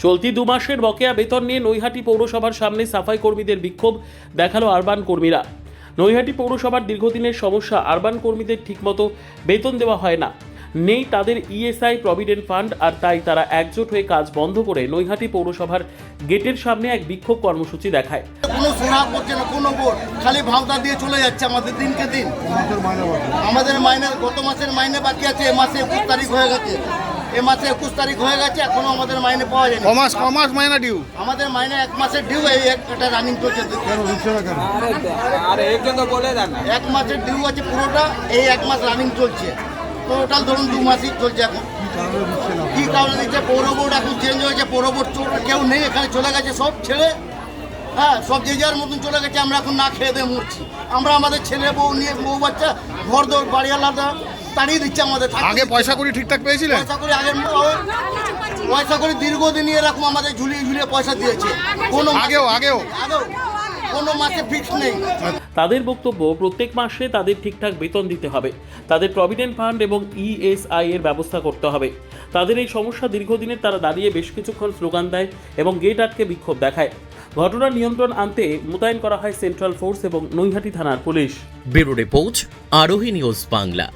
চলতি 2 মাসের বকেয়া বেতন নিয়ে নৈহাটি পৌরসভার সামনে সাফাই কর্মীদের বিক্ষোভ দেখালো আরবান কর্মীরা। নৈহাটি পৌরসভার দীর্ঘদিনের সমস্যা, আরবান কর্মীদের ঠিকমতো বেতন দেওয়া হয় না, নেই তাদের ইএসআই প্রভিডেন্ট ফান্ড, আর তাই তারা একজোট হয়ে কাজ বন্ধ করে নৈহাটি পৌরসভার গেটের সামনে এক বিক্ষোভ কর্মসূচি দেখায়। কোনো শোনা করছে না, কোনো বোর্ড খালি ভাওতা দিয়ে চলে যাচ্ছে আমাদের দিনকে দিন। আমাদের মাইনে গত মাসের মাইনে বাকি আছে, এ মাসে 21 তারিখ হয়ে গেছে, এখনো আমাদের মাইনে পাওয়া যায়নি। কমাস মাইনা ডিউ, আমাদের মাইনে 1 মাসের ডিউ, এই একটা রানিং চলছে। এক মাসের ডিউ আছে পুরোটা, এই 1 মাস রানিং চলছে, টোটাল ধরুন 2 মাসই চলছে। এখন কি কারণে দিচ্ছে? পৌর বোর্ড এখন চেঞ্জ হয়েছে, পৌর বোর্ড কেউ নেই এখানে, চলে গেছে সব ছেড়ে। হ্যাঁ, সব যে যার মতন চলে গেছে। আমরা এখন না খেয়ে দিয়ে মরছি। আমরা আমাদের ছেলে বউ নিয়ে, বউ বাচ্চা, ঘর দৌড় বাড়িওয়ালাটা তাড়িয়ে দিচ্ছে আমাদের। আগে পয়সা করি ঠিকঠাক পেয়েছিলেন? পয়সা করে দীর্ঘদিন এরকম আমাদের ঝুলিয়ে ঝুলিয়ে পয়সা দিয়েছে। কোনো আগেও কোনো মাসে ফিক্স নেই। তাদের বক্তব্য, প্রত্যেক মাসে তাদের ঠিকঠাক বেতন দিতে হবে, তাদের প্রভিডেন্ট ফান্ড এবং ইএসআই এর ব্যবস্থা করতে হবে। তাদের এই সমস্যা দীর্ঘদিনের, তারা দাঁড়িয়ে বেশ কিছুক্ষণ স্লোগান দেয় এবং গেট আটকে বিক্ষোভ দেখায়। ঘটনার নিয়ন্ত্রণ আনতে মোতায়েন করা হয় সেন্ট্রাল ফোর্স এবং নৈহাটি থানার পুলিশ। ব্যুরো রিপোর্ট, আরোহী নিউজ বাংলা।